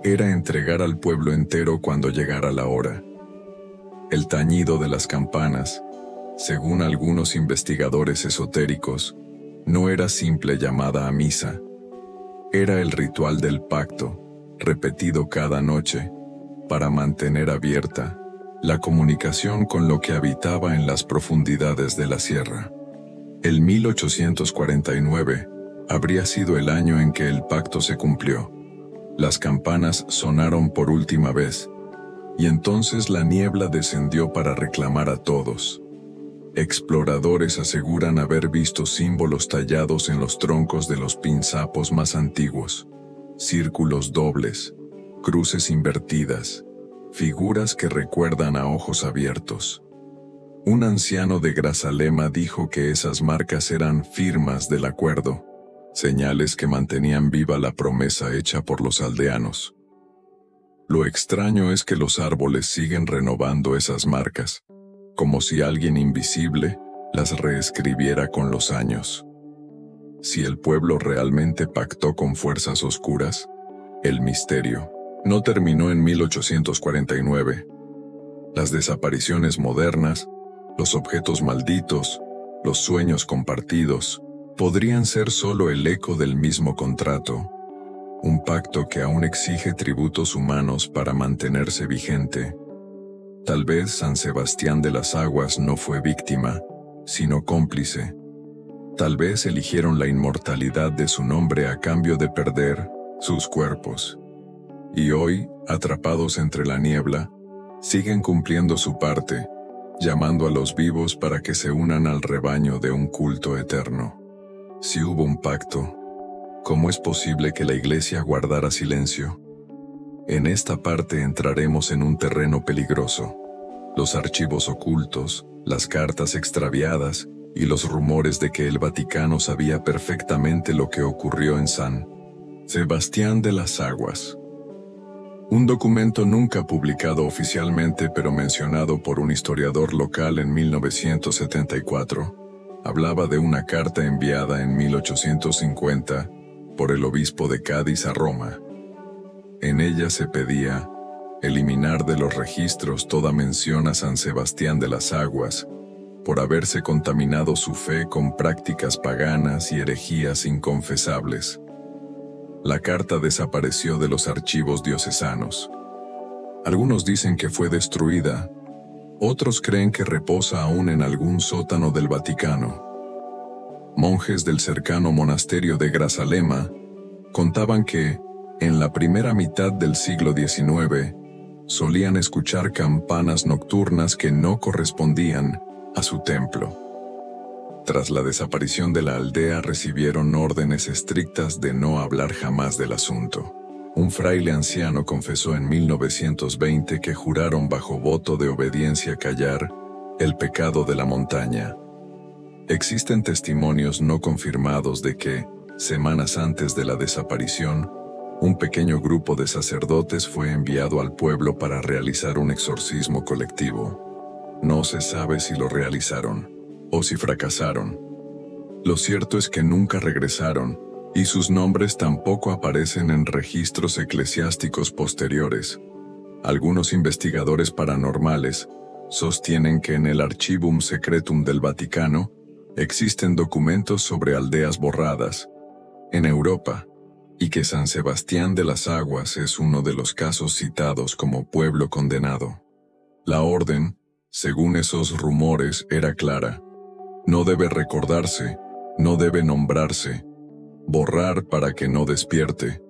Speaker 1: era entregar al pueblo entero cuando llegara la hora. El tañido de las campanas, según algunos investigadores esotéricos, no era simple llamada a misa. Era el ritual del pacto, repetido cada noche, para mantener abierta la comunicación con lo que habitaba en las profundidades de la sierra. El 1849 habría sido el año en que el pacto se cumplió. Las campanas sonaron por última vez, y entonces la niebla descendió para reclamar a todos. Exploradores aseguran haber visto símbolos tallados en los troncos de los pinzapos más antiguos, círculos dobles, cruces invertidas, figuras que recuerdan a ojos abiertos. Un anciano de Grazalema dijo que esas marcas eran firmas del acuerdo, señales que mantenían viva la promesa hecha por los aldeanos. Lo extraño es que los árboles siguen renovando esas marcas, como si alguien invisible las reescribiera con los años. Si el pueblo realmente pactó con fuerzas oscuras, el misterio no terminó en 1849. Las desapariciones modernas, los objetos malditos, los sueños compartidos, podrían ser solo el eco del mismo contrato, un pacto que aún exige tributos humanos para mantenerse vigente. Tal vez San Sebastián de las Aguas no fue víctima, sino cómplice. Tal vez eligieron la inmortalidad de su nombre a cambio de perder sus cuerpos. Y hoy, atrapados entre la niebla, siguen cumpliendo su parte, llamando a los vivos para que se unan al rebaño de un culto eterno. Si hubo un pacto, ¿cómo es posible que la Iglesia guardara silencio? En esta parte entraremos en un terreno peligroso. Los archivos ocultos, las cartas extraviadas y los rumores de que el Vaticano sabía perfectamente lo que ocurrió en San Sebastián de las Aguas. Un documento nunca publicado oficialmente pero mencionado por un historiador local en 1974, hablaba de una carta enviada en 1850 por el obispo de Cádiz a Roma. En ella se pedía eliminar de los registros toda mención a San Sebastián de las Aguas, por haberse contaminado su fe con prácticas paganas y herejías inconfesables. La carta desapareció de los archivos diocesanos. Algunos dicen que fue destruida, otros creen que reposa aún en algún sótano del Vaticano. Monjes del cercano monasterio de Grazalema contaban que, en la primera mitad del siglo XIX, solían escuchar campanas nocturnas que no correspondían a su templo. Tras la desaparición de la aldea recibieron órdenes estrictas de no hablar jamás del asunto. Un fraile anciano confesó en 1920 que juraron bajo voto de obediencia callar el pecado de la montaña. Existen testimonios no confirmados de que, semanas antes de la desaparición, un pequeño grupo de sacerdotes fue enviado al pueblo para realizar un exorcismo colectivo. No se sabe si lo realizaron o si fracasaron. Lo cierto es que nunca regresaron, y sus nombres tampoco aparecen en registros eclesiásticos posteriores. Algunos investigadores paranormales sostienen que en el Archivum Secretum del Vaticano existen documentos sobre aldeas borradas en Europa, y que San Sebastián de las Aguas es uno de los casos citados como pueblo condenado. La orden, según esos rumores, era clara: no debe recordarse, no debe nombrarse, borrar para que no despierte.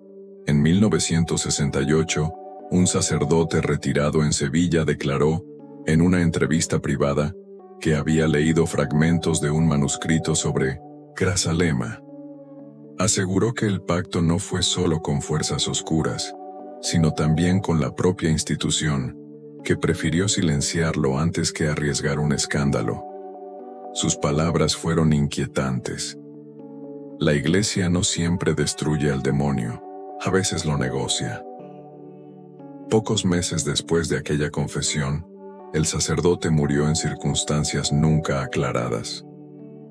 Speaker 1: En 1968, un sacerdote retirado en Sevilla declaró, en una entrevista privada, que había leído fragmentos de un manuscrito sobre Crasalema. Aseguró que el pacto no fue solo con fuerzas oscuras, sino también con la propia institución, que prefirió silenciarlo antes que arriesgar un escándalo. Sus palabras fueron inquietantes. La Iglesia no siempre destruye al demonio, a veces lo negocia. Pocos meses después de aquella confesión, el sacerdote murió en circunstancias nunca aclaradas.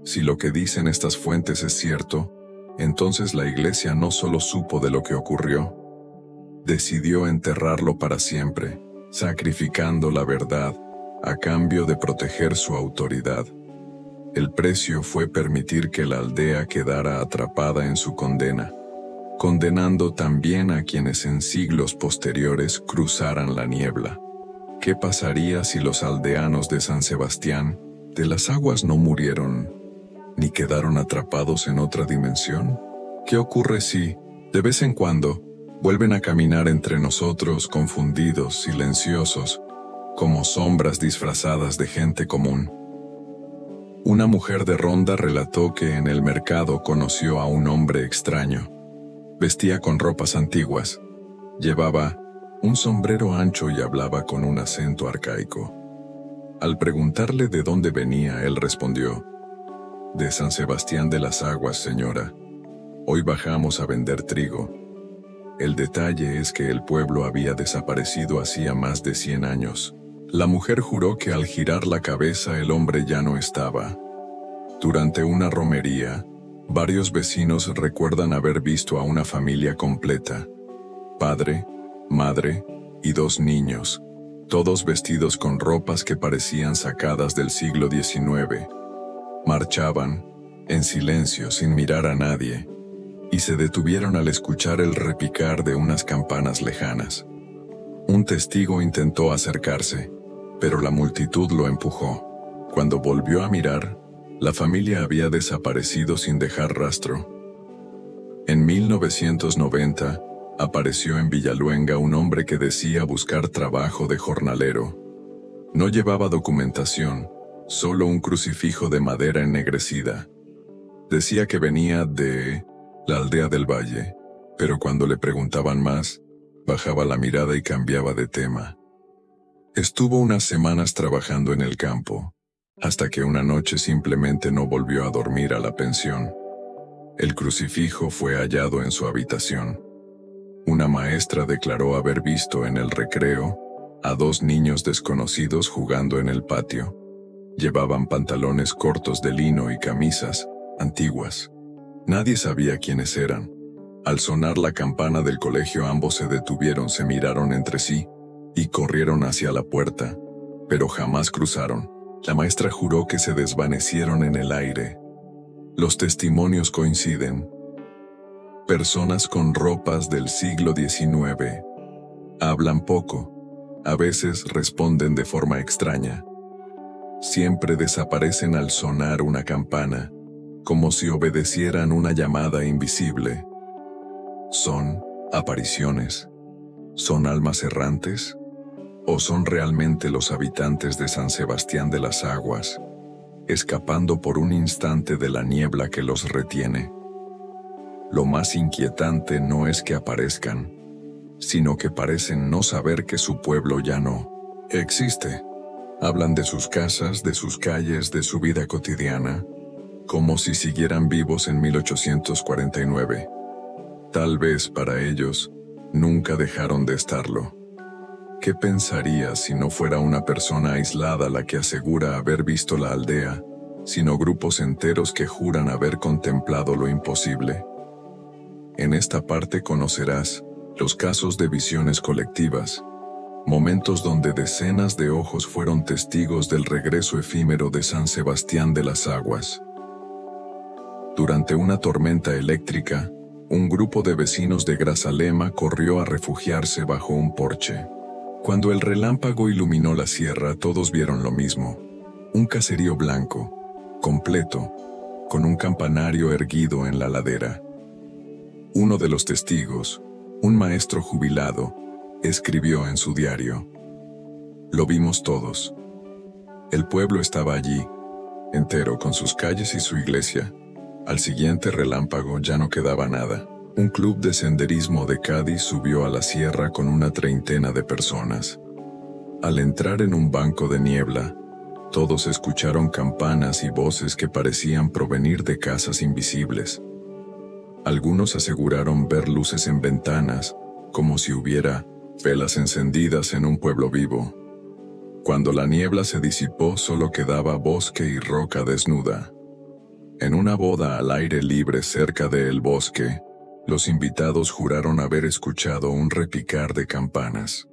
Speaker 1: Si lo que dicen estas fuentes es cierto, entonces la Iglesia no solo supo de lo que ocurrió, decidió enterrarlo para siempre, sacrificando la verdad a cambio de proteger su autoridad. El precio fue permitir que la aldea quedara atrapada en su condena, condenando también a quienes en siglos posteriores cruzaran la niebla. ¿Qué pasaría si los aldeanos de San Sebastián de las Aguas no murieron, ni quedaron atrapados en otra dimensión? ¿Qué ocurre si, de vez en cuando, vuelven a caminar entre nosotros confundidos, silenciosos, como sombras disfrazadas de gente común? Una mujer de Ronda relató que en el mercado conoció a un hombre extraño. Vestía con ropas antiguas, llevaba un sombrero ancho y hablaba con un acento arcaico. Al preguntarle de dónde venía, él respondió: «De San Sebastián de las Aguas, señora. Hoy bajamos a vender trigo». El detalle es que el pueblo había desaparecido hacía más de 100 años. La mujer juró que al girar la cabeza el hombre ya no estaba. Durante una romería, varios vecinos recuerdan haber visto a una familia completa: padre, madre y 2 niños, todos vestidos con ropas que parecían sacadas del siglo XIX. Marchaban, en silencio, sin mirar a nadie, y se detuvieron al escuchar el repicar de unas campanas lejanas. Un testigo intentó acercarse, pero la multitud lo empujó. Cuando volvió a mirar, la familia había desaparecido sin dejar rastro. En 1990, apareció en Villaluenga un hombre que decía buscar trabajo de jornalero. No llevaba documentación, solo un crucifijo de madera ennegrecida. Decía que venía de la aldea del Valle, pero cuando le preguntaban más, bajaba la mirada y cambiaba de tema. Estuvo unas semanas trabajando en el campo, hasta que una noche simplemente no volvió a dormir a la pensión. El crucifijo fue hallado en su habitación. Una maestra declaró haber visto en el recreo a 2 niños desconocidos jugando en el patio. Llevaban pantalones cortos de lino y camisas antiguas. Nadie sabía quiénes eran. Al sonar la campana del colegio, ambos se detuvieron, se miraron entre sí y corrieron hacia la puerta, pero jamás cruzaron. La maestra juró que se desvanecieron en el aire. Los testimonios coinciden. Personas con ropas del siglo XIX. Hablan poco. A veces responden de forma extraña. Siempre desaparecen al sonar una campana, como si obedecieran una llamada invisible. ¿Son apariciones? ¿Son almas errantes? ¿O son realmente los habitantes de San Sebastián de las Aguas, escapando por un instante de la niebla que los retiene? Lo más inquietante no es que aparezcan, sino que parecen no saber que su pueblo ya no existe. Hablan de sus casas, de sus calles, de su vida cotidiana, como si siguieran vivos en 1849. Tal vez para ellos, nunca dejaron de estarlo. ¿Qué pensaría si no fuera una persona aislada la que asegura haber visto la aldea, sino grupos enteros que juran haber contemplado lo imposible? En esta parte conocerás los casos de visiones colectivas, momentos donde decenas de ojos fueron testigos del regreso efímero de San Sebastián de las Aguas. Durante una tormenta eléctrica, un grupo de vecinos de Grazalema corrió a refugiarse bajo un porche. Cuando el relámpago iluminó la sierra, todos vieron lo mismo: un caserío blanco, completo, con un campanario erguido en la ladera. Uno de los testigos, un maestro jubilado, escribió en su diario: «Lo vimos todos. El pueblo estaba allí, entero, con sus calles y su iglesia. Al siguiente relámpago ya no quedaba nada». Un club de senderismo de Cádiz subió a la sierra con una treintena de personas. Al entrar en un banco de niebla, todos escucharon campanas y voces que parecían provenir de casas invisibles. Algunos aseguraron ver luces en ventanas, como si hubiera velas encendidas en un pueblo vivo. Cuando la niebla se disipó, solo quedaba bosque y roca desnuda. En una boda al aire libre cerca del bosque, los invitados juraron haber escuchado un repicar de campanas.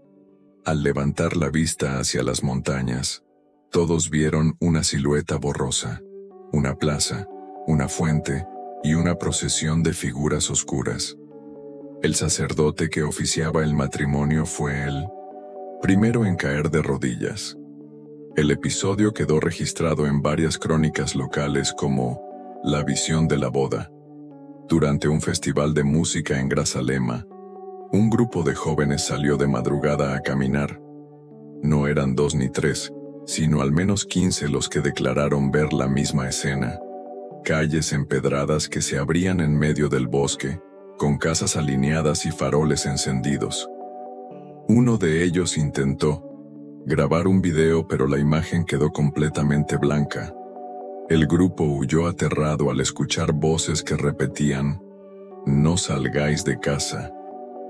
Speaker 1: Al levantar la vista hacia las montañas, todos vieron una silueta borrosa, una plaza, una fuente y una procesión de figuras oscuras. El sacerdote que oficiaba el matrimonio fue el primero en caer de rodillas. El episodio quedó registrado en varias crónicas locales como la visión de la boda. Durante un festival de música en Grazalema, un grupo de jóvenes salió de madrugada a caminar. No eran 2 ni 3, sino al menos 15 los que declararon ver la misma escena. Calles empedradas que se abrían en medio del bosque, con casas alineadas y faroles encendidos. Uno de ellos intentó grabar un video, pero la imagen quedó completamente blanca. El grupo huyó aterrado al escuchar voces que repetían: «No salgáis de casa».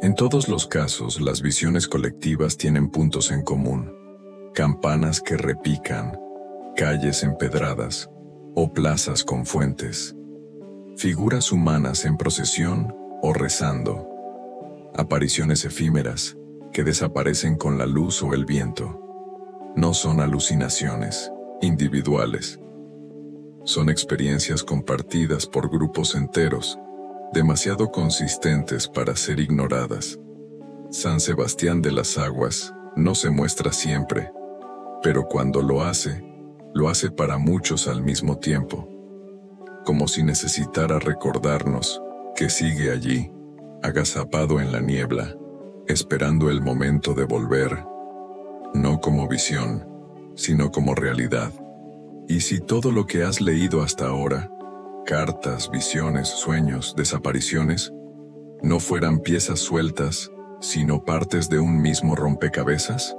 Speaker 1: En todos los casos, las visiones colectivas tienen puntos en común: campanas que repican, calles empedradas o plazas con fuentes, figuras humanas en procesión o rezando, apariciones efímeras que desaparecen con la luz o el viento. No son alucinaciones individuales. Son experiencias compartidas por grupos enteros, demasiado consistentes para ser ignoradas. San Sebastián de las Aguas no se muestra siempre, pero cuando lo hace para muchos al mismo tiempo, como si necesitara recordarnos que sigue allí, agazapado en la niebla, esperando el momento de volver, no como visión, sino como realidad. Y si todo lo que has leído hasta ahora, cartas, visiones, sueños, desapariciones, no fueran piezas sueltas, sino partes de un mismo rompecabezas?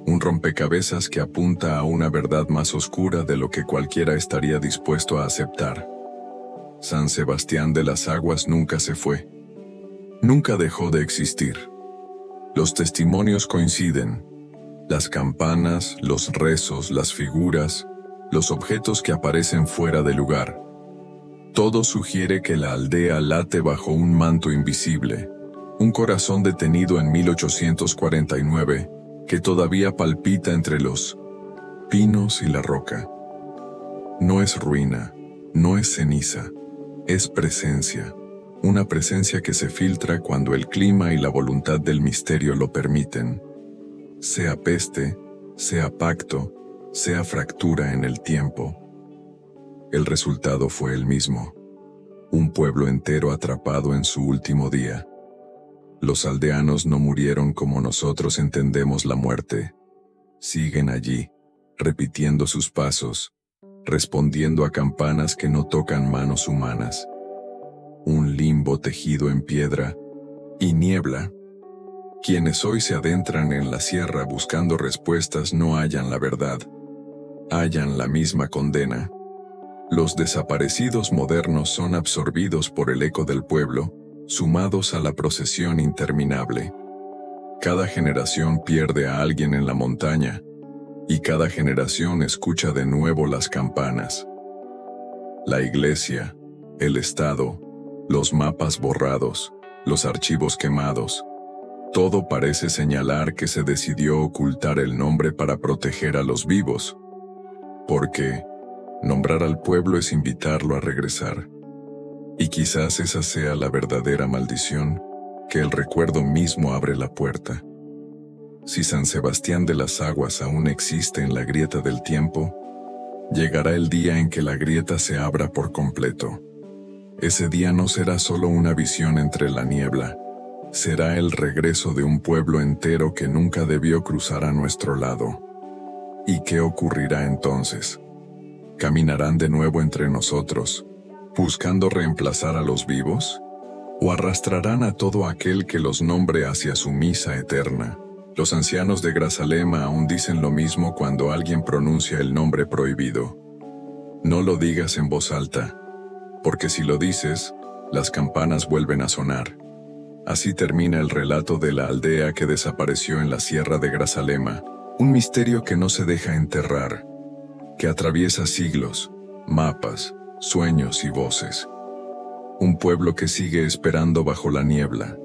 Speaker 1: Un rompecabezas que apunta a una verdad más oscura de lo que cualquiera estaría dispuesto a aceptar. San Sebastián de las Aguas nunca se fue. Nunca dejó de existir. Los testimonios coinciden. Las campanas, los rezos, las figuras, los objetos que aparecen fuera de lugar. Todo sugiere que la aldea late bajo un manto invisible, un corazón detenido en 1849 que todavía palpita entre los pinos y la roca. No es ruina, no es ceniza, es presencia, una presencia que se filtra cuando el clima y la voluntad del misterio lo permiten. Sea peste, sea pacto, sea fractura en el tiempo. El resultado fue el mismo: un pueblo entero atrapado en su último día. Los aldeanos no murieron como nosotros entendemos la muerte. Siguen allí, repitiendo sus pasos, respondiendo a campanas que no tocan manos humanas. Un limbo tejido en piedra y niebla. Quienes hoy se adentran en la sierra buscando respuestas no hallan la verdad. Hallan la misma condena. Los desaparecidos modernos son absorbidos por el eco del pueblo, sumados a la procesión interminable. Cada generación pierde a alguien en la montaña, y cada generación escucha de nuevo las campanas. La iglesia, el Estado, los mapas borrados, los archivos quemados. Todo parece señalar que se decidió ocultar el nombre para proteger a los vivos. Porque nombrar al pueblo es invitarlo a regresar. Y quizás esa sea la verdadera maldición, que el recuerdo mismo abre la puerta. Si San Sebastián de las Aguas aún existe en la grieta del tiempo, llegará el día en que la grieta se abra por completo. Ese día no será solo una visión entre la niebla, será el regreso de un pueblo entero que nunca debió cruzar a nuestro lado. ¿Y qué ocurrirá entonces? ¿Caminarán de nuevo entre nosotros, buscando reemplazar a los vivos? ¿O arrastrarán a todo aquel que los nombre hacia su misa eterna? Los ancianos de Grazalema aún dicen lo mismo cuando alguien pronuncia el nombre prohibido. No lo digas en voz alta, porque si lo dices, las campanas vuelven a sonar. Así termina el relato de la aldea que desapareció en la sierra de Grazalema, un misterio que no se deja enterrar, que atraviesa siglos, mapas, sueños y voces. Un pueblo que sigue esperando bajo la niebla,